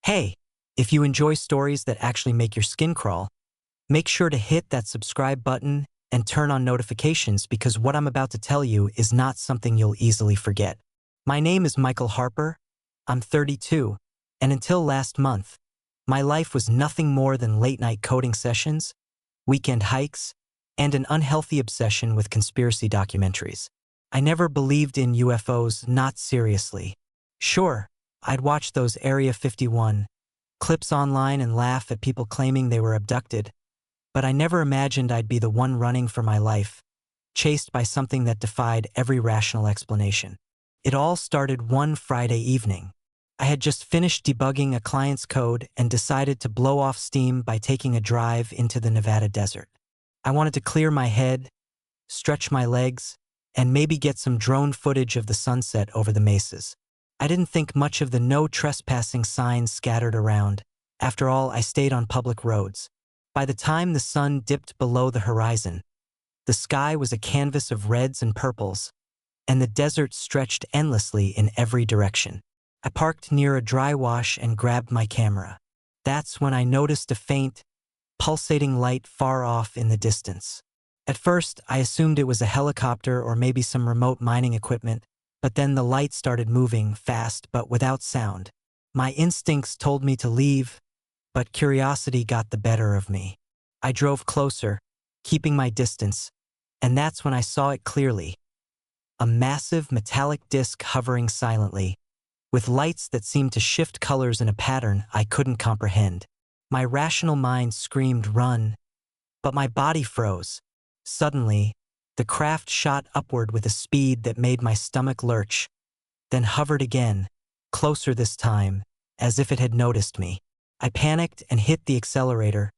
Hey, if you enjoy stories that actually make your skin crawl, make sure to hit that subscribe button and turn on notifications because what I'm about to tell you is not something you'll easily forget. My name is Michael Harper. I'm 32, and until last month, my life was nothing more than late-night coding sessions, weekend hikes, and an unhealthy obsession with conspiracy documentaries. I never believed in UFOs, not seriously. Sure, I'd watch those Area 51 clips online and laugh at people claiming they were abducted, but I never imagined I'd be the one running for my life, chased by something that defied every rational explanation. It all started one Friday evening. I had just finished debugging a client's code and decided to blow off steam by taking a drive into the Nevada desert. I wanted to clear my head, stretch my legs, and maybe get some drone footage of the sunset over the mesas. I didn't think much of the no trespassing signs scattered around. After all, I stayed on public roads. By the time the sun dipped below the horizon, the sky was a canvas of reds and purples, and the desert stretched endlessly in every direction. I parked near a dry wash and grabbed my camera. That's when I noticed a faint, pulsating light far off in the distance. At first, I assumed it was a helicopter or maybe some remote mining equipment, but then the light started moving fast but without sound. My instincts told me to leave, but curiosity got the better of me. I drove closer, keeping my distance, and that's when I saw it clearly. A massive metallic disc hovering silently, with lights that seemed to shift colors in a pattern I couldn't comprehend. My rational mind screamed, "Run!" but my body froze. Suddenly, the craft shot upward with a speed that made my stomach lurch, then hovered again, closer this time, as if it had noticed me. I panicked and hit the accelerator,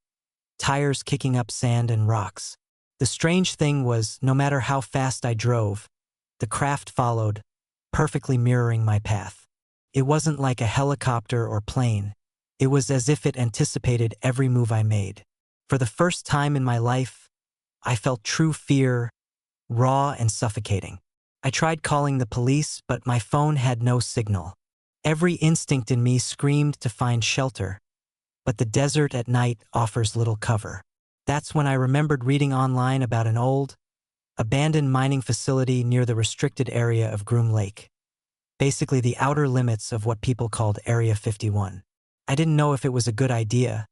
tires kicking up sand and rocks. The strange thing was, no matter how fast I drove, the craft followed, perfectly mirroring my path. It wasn't like a helicopter or plane. It was as if it anticipated every move I made. For the first time in my life, I felt true fear, raw and suffocating. I tried calling the police, but my phone had no signal. Every instinct in me screamed to find shelter, but the desert at night offers little cover. That's when I remembered reading online about an old, abandoned mining facility near the restricted area of Groom Lake, basically the outer limits of what people called Area 51. I didn't know if it was a good idea,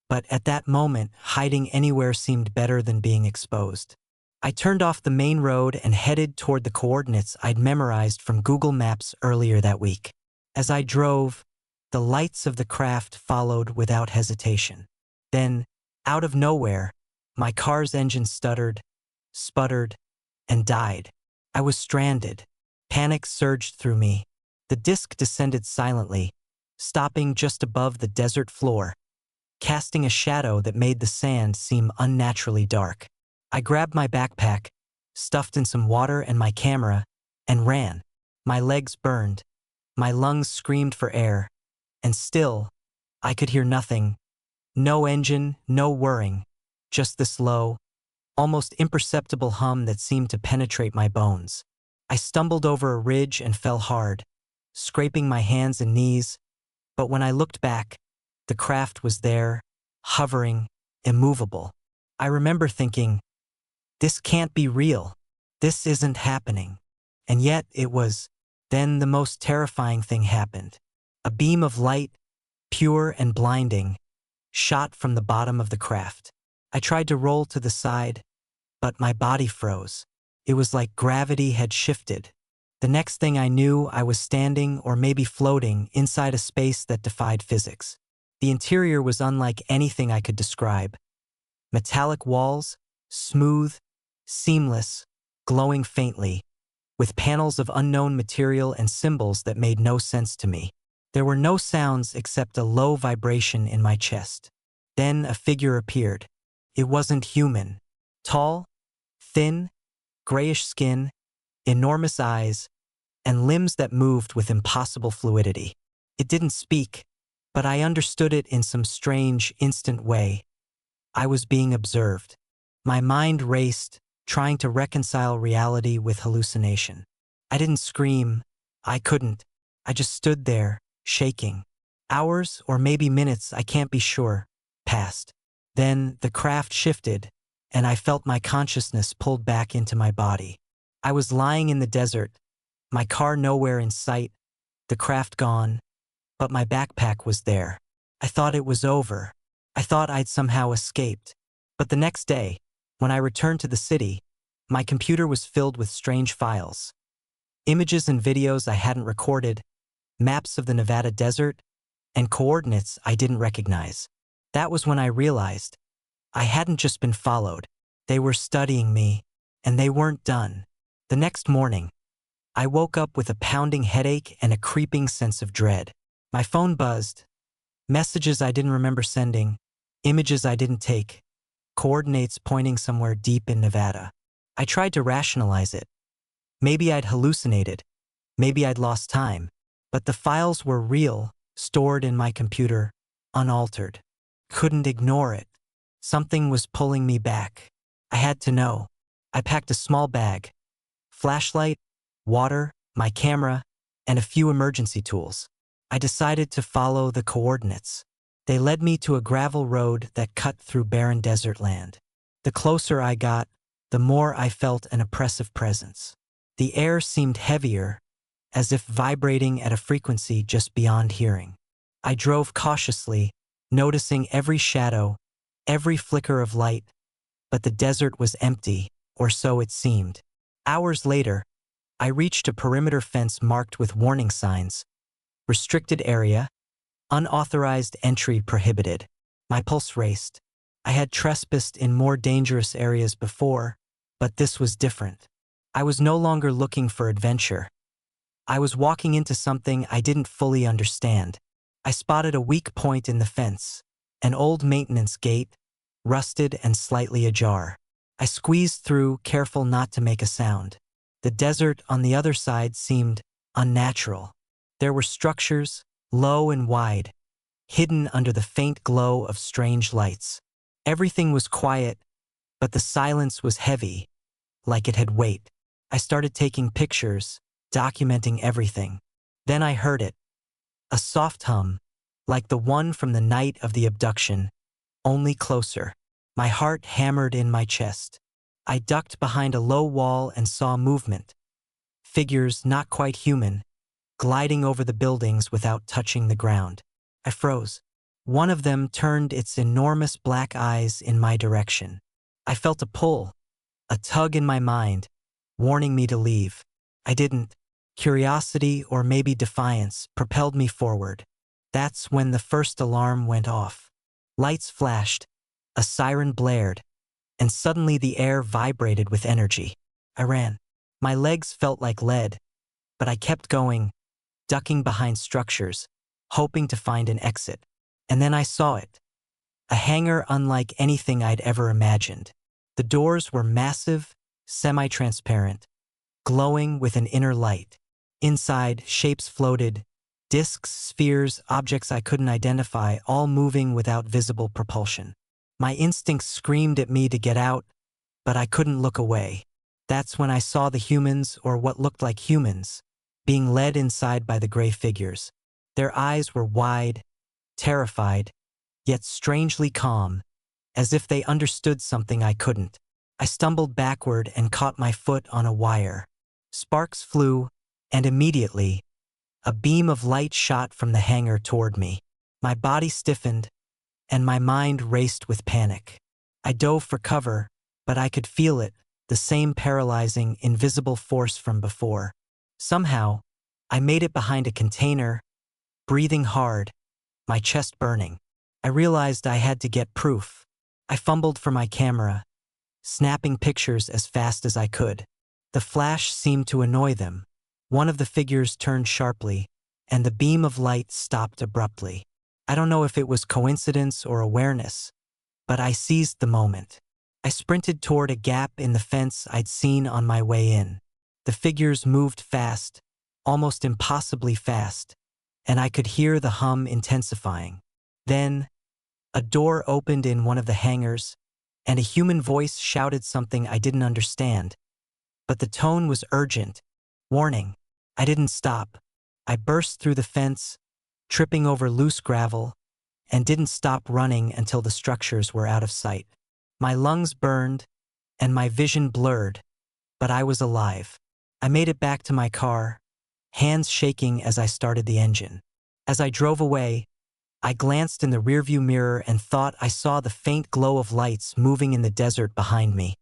but at that moment, hiding anywhere seemed better than being exposed. I turned off the main road and headed toward the coordinates I'd memorized from Google Maps earlier that week. As I drove, the lights of the craft followed without hesitation. Then, out of nowhere, my car's engine stuttered, sputtered, and died. I was stranded. Panic surged through me. The disc descended silently, stopping just above the desert floor, casting a shadow that made the sand seem unnaturally dark. I grabbed my backpack, stuffed in some water and my camera, and ran. My legs burned. My lungs screamed for air. And still, I could hear nothing. No engine, no whirring, just this low, almost imperceptible hum that seemed to penetrate my bones. I stumbled over a ridge and fell hard, scraping my hands and knees, but when I looked back, the craft was there, hovering, immovable. I remember thinking, this can't be real. This isn't happening. And yet it was. Then the most terrifying thing happened. A beam of light, pure and blinding, shot from the bottom of the craft. I tried to roll to the side, but my body froze. It was like gravity had shifted. The next thing I knew, I was standing or maybe floating inside a space that defied physics. The interior was unlike anything I could describe. Metallic walls, smooth, seamless, glowing faintly, with panels of unknown material and symbols that made no sense to me. There were no sounds except a low vibration in my chest. Then a figure appeared. It wasn't human. Tall, thin, grayish skin, enormous eyes, and limbs that moved with impossible fluidity. It didn't speak, but I understood it in some strange, instant way. I was being observed. My mind raced, trying to reconcile reality with hallucination. I didn't scream. I couldn't. I just stood there, shaking. Hours, or maybe minutes, I can't be sure, passed. Then the craft shifted, and I felt my consciousness pulled back into my body. I was lying in the desert, my car nowhere in sight, the craft gone, but my backpack was there. I thought it was over. I thought I'd somehow escaped. But the next day, when I returned to the city, my computer was filled with strange files. Images and videos I hadn't recorded, maps of the Nevada desert, and coordinates I didn't recognize. That was when I realized I hadn't just been followed. They were studying me, and they weren't done. The next morning, I woke up with a pounding headache and a creeping sense of dread. My phone buzzed. Messages I didn't remember sending, images I didn't take, coordinates pointing somewhere deep in Nevada. I tried to rationalize it. Maybe I'd hallucinated. Maybe I'd lost time. But the files were real, stored in my computer, unaltered. Couldn't ignore it. Something was pulling me back. I had to know. I packed a small bag, flashlight, water, my camera, and a few emergency tools. I decided to follow the coordinates. They led me to a gravel road that cut through barren desert land. The closer I got, the more I felt an oppressive presence. The air seemed heavier, as if vibrating at a frequency just beyond hearing. I drove cautiously, noticing every shadow, every flicker of light, but the desert was empty, or so it seemed. Hours later, I reached a perimeter fence marked with warning signs: restricted area, unauthorized entry prohibited. My pulse raced. I had trespassed in more dangerous areas before, but this was different. I was no longer looking for adventure. I was walking into something I didn't fully understand. I spotted a weak point in the fence, an old maintenance gate, rusted and slightly ajar. I squeezed through, careful not to make a sound. The desert on the other side seemed unnatural. There were structures, low and wide, hidden under the faint glow of strange lights. Everything was quiet, but the silence was heavy, like it had weight. I started taking pictures, documenting everything. Then I heard it. A soft hum, like the one from the night of the abduction, only closer. My heart hammered in my chest. I ducked behind a low wall and saw movement. Figures not quite human, gliding over the buildings without touching the ground. I froze. One of them turned its enormous black eyes in my direction. I felt a pull, a tug in my mind, warning me to leave. I didn't. Curiosity, or maybe defiance, propelled me forward. That's when the first alarm went off. Lights flashed, a siren blared, and suddenly the air vibrated with energy. I ran. My legs felt like lead, but I kept going, ducking behind structures, hoping to find an exit. And then I saw it. A hangar unlike anything I'd ever imagined. The doors were massive, semi-transparent, glowing with an inner light. Inside, shapes floated, discs, spheres, objects I couldn't identify, all moving without visible propulsion. My instincts screamed at me to get out, but I couldn't look away. That's when I saw the humans, or what looked like humans, being led inside by the gray figures. Their eyes were wide, terrified, yet strangely calm, as if they understood something I couldn't. I stumbled backward and caught my foot on a wire. Sparks flew, and immediately, a beam of light shot from the hangar toward me. My body stiffened, and my mind raced with panic. I dove for cover, but I could feel it, the same paralyzing, invisible force from before. Somehow, I made it behind a container, breathing hard, my chest burning. I realized I had to get proof. I fumbled for my camera, snapping pictures as fast as I could. The flash seemed to annoy them. One of the figures turned sharply, and the beam of light stopped abruptly. I don't know if it was coincidence or awareness, but I seized the moment. I sprinted toward a gap in the fence I'd seen on my way in. The figures moved fast, almost impossibly fast, and I could hear the hum intensifying. Then, a door opened in one of the hangars, and a human voice shouted something I didn't understand. But the tone was urgent. Warning. I didn't stop. I burst through the fence, tripping over loose gravel, and didn't stop running until the structures were out of sight. My lungs burned, and my vision blurred, but I was alive. I made it back to my car, hands shaking as I started the engine. As I drove away, I glanced in the rearview mirror and thought I saw the faint glow of lights moving in the desert behind me,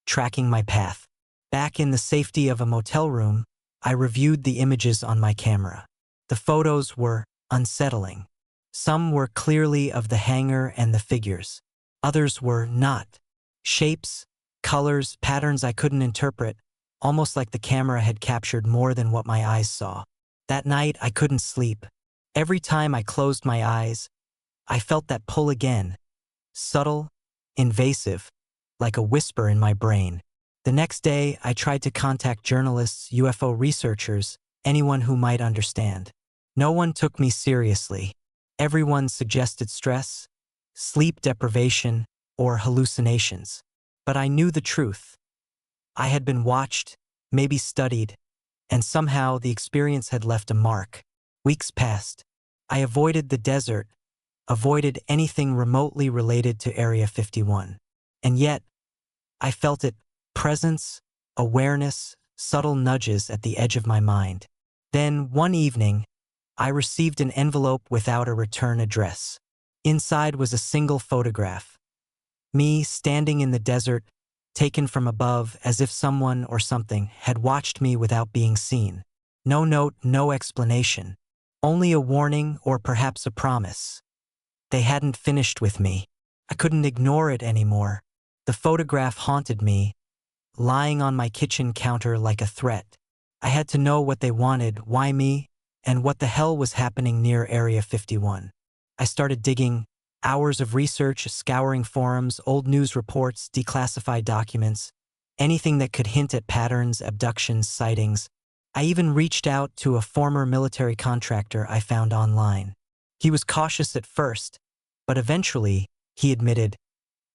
tracking my path. Back in the safety of a motel room, I reviewed the images on my camera. The photos were unsettling. Some were clearly of the hangar and the figures. Others were not. Shapes, colors, patterns I couldn't interpret, almost like the camera had captured more than what my eyes saw. That night, I couldn't sleep. Every time I closed my eyes, I felt that pull again, subtle, invasive, like a whisper in my brain. The next day, I tried to contact journalists, UFO researchers, anyone who might understand. No one took me seriously. Everyone suggested stress, sleep deprivation, or hallucinations. But I knew the truth. I had been watched, maybe studied, and somehow the experience had left a mark. Weeks passed. I avoided the desert, avoided anything remotely related to Area 51. And yet, I felt it, presence, awareness, subtle nudges at the edge of my mind. Then, one evening, I received an envelope without a return address. Inside was a single photograph. Me standing in the desert, taken from above as if someone or something had watched me without being seen. No note, no explanation. Only a warning or perhaps a promise. They hadn't finished with me. I couldn't ignore it anymore. The photograph haunted me, lying on my kitchen counter like a threat. I had to know what they wanted, why me, and what the hell was happening near Area 51. I started digging, hours of research, scouring forums, old news reports, declassified documents, anything that could hint at patterns, abductions, sightings. I even reached out to a former military contractor I found online. He was cautious at first, but eventually, he admitted,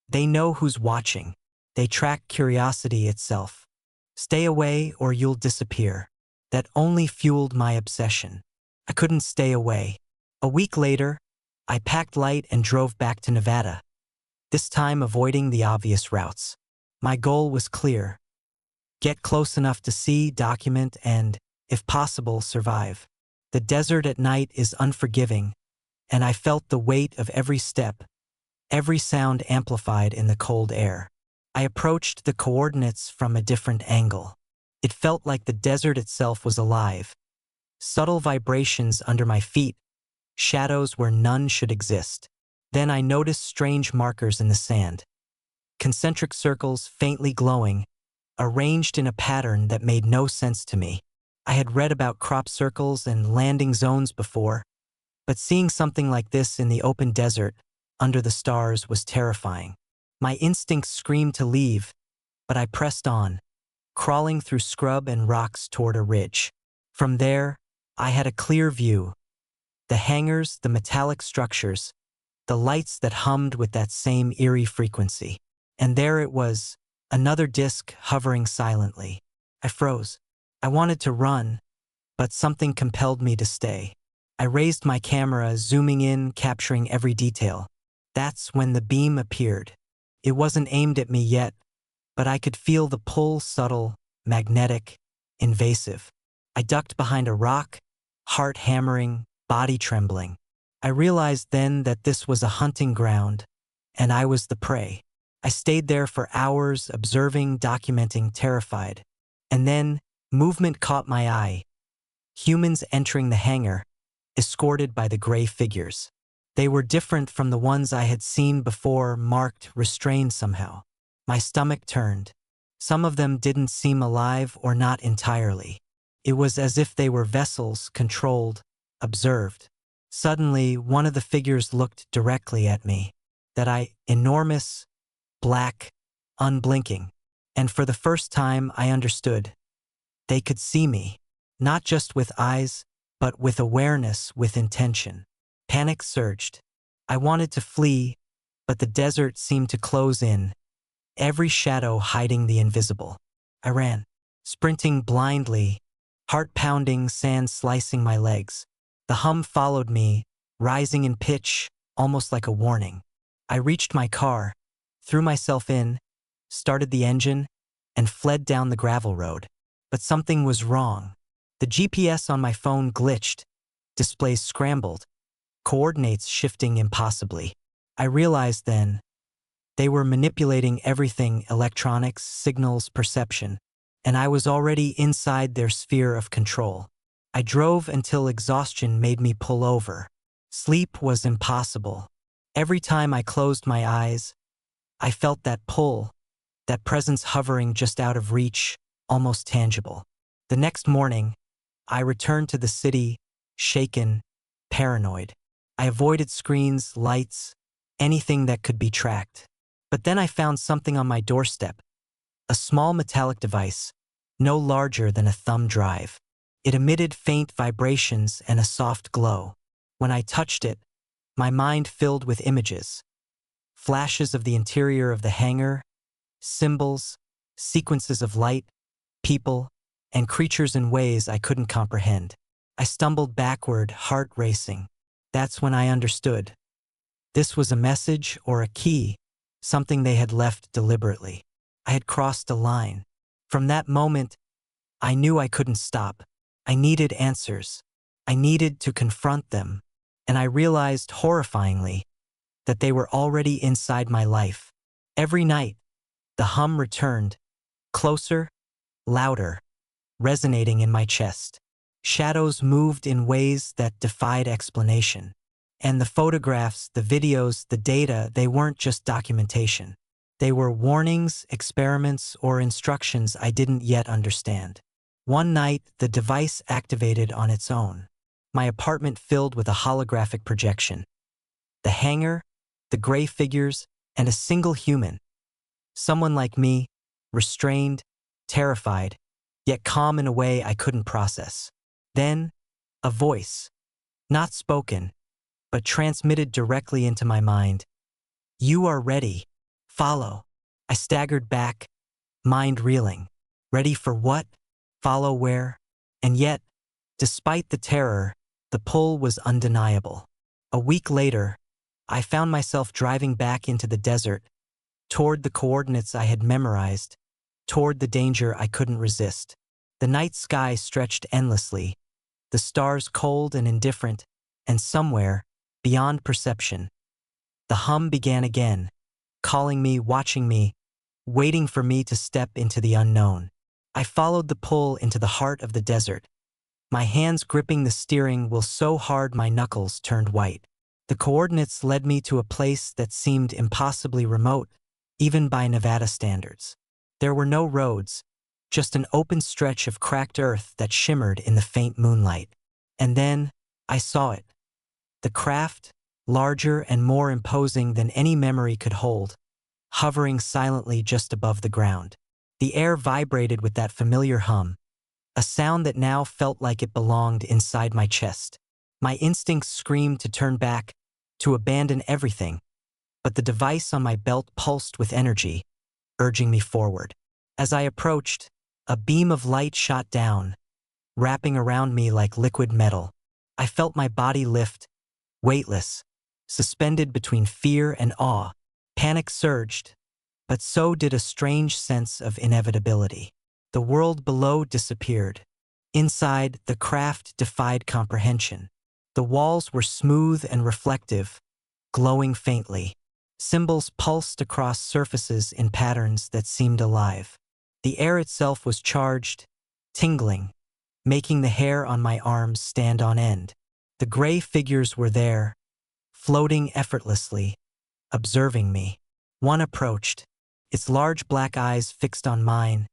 "They know who's watching. They track curiosity itself. Stay away or you'll disappear." That only fueled my obsession. I couldn't stay away. A week later, I packed light and drove back to Nevada, this time avoiding the obvious routes. My goal was clear: get close enough to see, document, and, if possible, survive. The desert at night is unforgiving, and I felt the weight of every step, every sound amplified in the cold air. I approached the coordinates from a different angle. It felt like the desert itself was alive. Subtle vibrations under my feet, shadows where none should exist. Then I noticed strange markers in the sand. Concentric circles, faintly glowing, arranged in a pattern that made no sense to me. I had read about crop circles and landing zones before, but seeing something like this in the open desert, under the stars, was terrifying. My instincts screamed to leave, but I pressed on, crawling through scrub and rocks toward a ridge. From there, I had a clear view. The hangars, the metallic structures, the lights that hummed with that same eerie frequency. And there it was, another disc hovering silently. I froze. I wanted to run, but something compelled me to stay. I raised my camera, zooming in, capturing every detail. That's when the beam appeared. It wasn't aimed at me yet, but I could feel the pull, subtle, magnetic, invasive. I ducked behind a rock, heart hammering, body trembling. I realized then that this was a hunting ground, and I was the prey. I stayed there for hours, observing, documenting, terrified. And then, movement caught my eye. Humans entering the hangar, escorted by the gray figures. They were different from the ones I had seen before, marked, restrained somehow. My stomach turned. Some of them didn't seem alive or not entirely. It was as if they were vessels, controlled, observed. Suddenly, one of the figures looked directly at me. That eye, enormous, black, unblinking. And for the first time, I understood. They could see me, not just with eyes, but with awareness, with intention. Panic surged. I wanted to flee, but the desert seemed to close in, every shadow hiding the invisible. I ran, sprinting blindly, heart pounding, sand slicing my legs. The hum followed me, rising in pitch, almost like a warning. I reached my car, threw myself in, started the engine, and fled down the gravel road. But something was wrong. The GPS on my phone glitched, displays scrambled, coordinates shifting impossibly. I realized then they were manipulating everything: electronics, signals, perception, and I was already inside their sphere of control. I drove until exhaustion made me pull over. Sleep was impossible. Every time I closed my eyes, I felt that pull, that presence hovering just out of reach, almost tangible. The next morning, I returned to the city, shaken, paranoid. I avoided screens, lights, anything that could be tracked. But then I found something on my doorstep, a small metallic device, no larger than a thumb drive. It emitted faint vibrations and a soft glow. When I touched it, my mind filled with images, flashes of the interior of the hangar, symbols, sequences of light, people, and creatures in ways I couldn't comprehend. I stumbled backward, heart racing. That's when I understood. This was a message or a key, something they had left deliberately. I had crossed a line. From that moment, I knew I couldn't stop. I needed answers. I needed to confront them. And I realized, horrifyingly, that they were already inside my life. Every night, the hum returned, closer, louder, resonating in my chest. Shadows moved in ways that defied explanation. And the photographs, the videos, the data, they weren't just documentation. They were warnings, experiments, or instructions I didn't yet understand. One night, the device activated on its own. My apartment filled with a holographic projection. The hangar, the gray figures, and a single human. Someone like me, restrained, terrified, yet calm in a way I couldn't process. Then, a voice, not spoken, but transmitted directly into my mind. "You are ready. Follow." I staggered back, mind reeling. Ready for what? Follow where? And yet, despite the terror, the pull was undeniable. A week later, I found myself driving back into the desert, toward the coordinates I had memorized, toward the danger I couldn't resist. The night sky stretched endlessly, the stars cold and indifferent, and somewhere, beyond perception, the hum began again, calling me, watching me, waiting for me to step into the unknown. I followed the pull into the heart of the desert, my hands gripping the steering wheel so hard my knuckles turned white. The coordinates led me to a place that seemed impossibly remote, even by Nevada standards. There were no roads, just an open stretch of cracked earth that shimmered in the faint moonlight. And then, I saw it. The craft, larger and more imposing than any memory could hold, hovering silently just above the ground. The air vibrated with that familiar hum, a sound that now felt like it belonged inside my chest. My instincts screamed to turn back, to abandon everything, but the device on my belt pulsed with energy, urging me forward. As I approached, a beam of light shot down, wrapping around me like liquid metal. I felt my body lift, weightless, suspended between fear and awe. Panic surged, but so did a strange sense of inevitability. The world below disappeared. Inside, the craft defied comprehension. The walls were smooth and reflective, glowing faintly. Symbols pulsed across surfaces in patterns that seemed alive. The air itself was charged, tingling, making the hair on my arms stand on end. The gray figures were there, floating effortlessly, observing me. One approached, its large black eyes fixed on mine,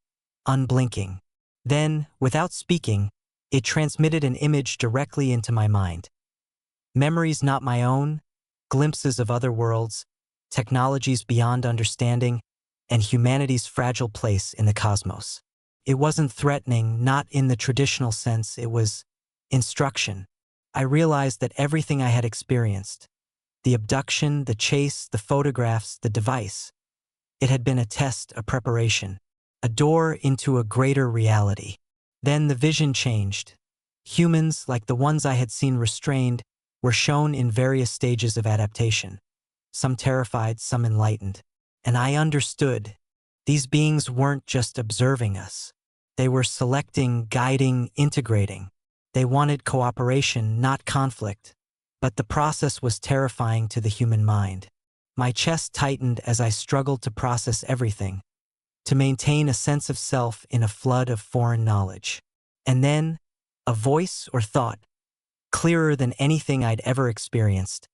unblinking. Then, without speaking, it transmitted an image directly into my mind. Memories not my own, glimpses of other worlds, technologies beyond understanding, and humanity's fragile place in the cosmos. It wasn't threatening, not in the traditional sense, it was instruction. I realized that everything I had experienced, the abduction, the chase, the photographs, the device, it had been a test, a preparation, a door into a greater reality. Then the vision changed. Humans, like the ones I had seen restrained, were shown in various stages of adaptation. Some terrified, some enlightened. And I understood. These beings weren't just observing us. They were selecting, guiding, integrating. They wanted cooperation, not conflict. But the process was terrifying to the human mind. My chest tightened as I struggled to process everything, to maintain a sense of self in a flood of foreign knowledge. And then, a voice or thought, clearer than anything I'd ever experienced.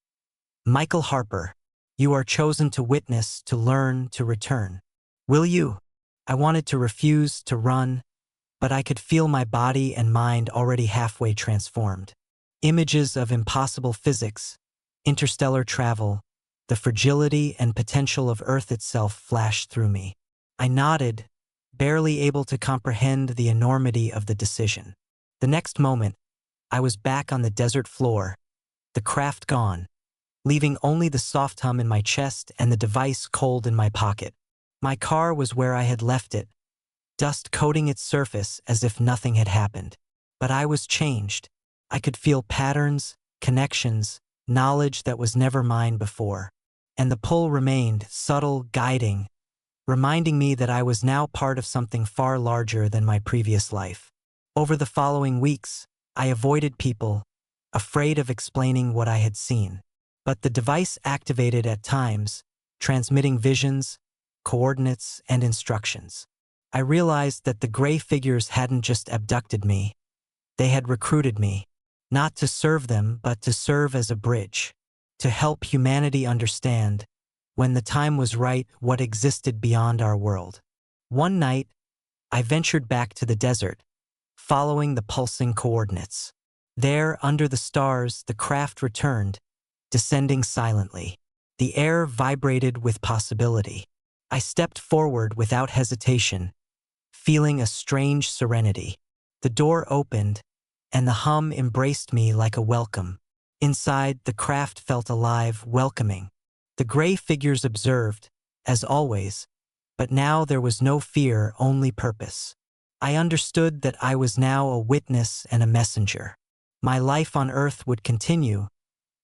Michael Harper, you are chosen to witness, to learn, to return. Will you? I wanted to refuse, to run, but I could feel my body and mind already halfway transformed. Images of impossible physics, interstellar travel, the fragility and potential of Earth itself flashed through me. I nodded, barely able to comprehend the enormity of the decision. The next moment, I was back on the desert floor, the craft gone, leaving only the soft hum in my chest and the device cold in my pocket. My car was where I had left it, dust coating its surface as if nothing had happened. But I was changed. I could feel patterns, connections, knowledge that was never mine before. And the pull remained, subtle, guiding, reminding me that I was now part of something far larger than my previous life. Over the following weeks, I avoided people, afraid of explaining what I had seen. But the device activated at times, transmitting visions, coordinates, and instructions. I realized that the gray figures hadn't just abducted me. They had recruited me, not to serve them, but to serve as a bridge, to help humanity understand, when the time was right, what existed beyond our world. One night, I ventured back to the desert, following the pulsing coordinates. There, under the stars, the craft returned, descending silently. The air vibrated with possibility. I stepped forward without hesitation, feeling a strange serenity. The door opened, and the hum embraced me like a welcome. Inside, the craft felt alive, welcoming. The gray figures observed, as always, but now there was no fear, only purpose. I understood that I was now a witness and a messenger. My life on Earth would continue,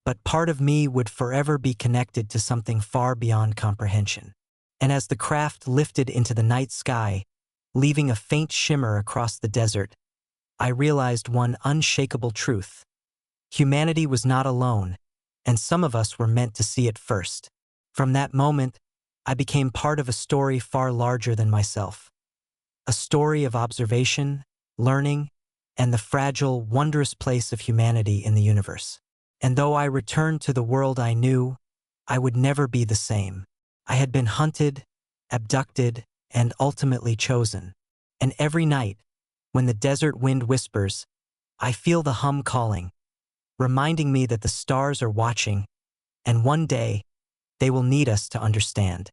but part of me would forever be connected to something far beyond comprehension. And as the craft lifted into the night sky, leaving a faint shimmer across the desert, I realized one unshakable truth. Humanity was not alone, and some of us were meant to see it first. From that moment, I became part of a story far larger than myself. A story of observation, learning, and the fragile, wondrous place of humanity in the universe. And though I returned to the world I knew, I would never be the same. I had been hunted, abducted, and ultimately chosen. And every night, when the desert wind whispers, I feel the hum calling, reminding me that the stars are watching, and one day, they will need us to understand.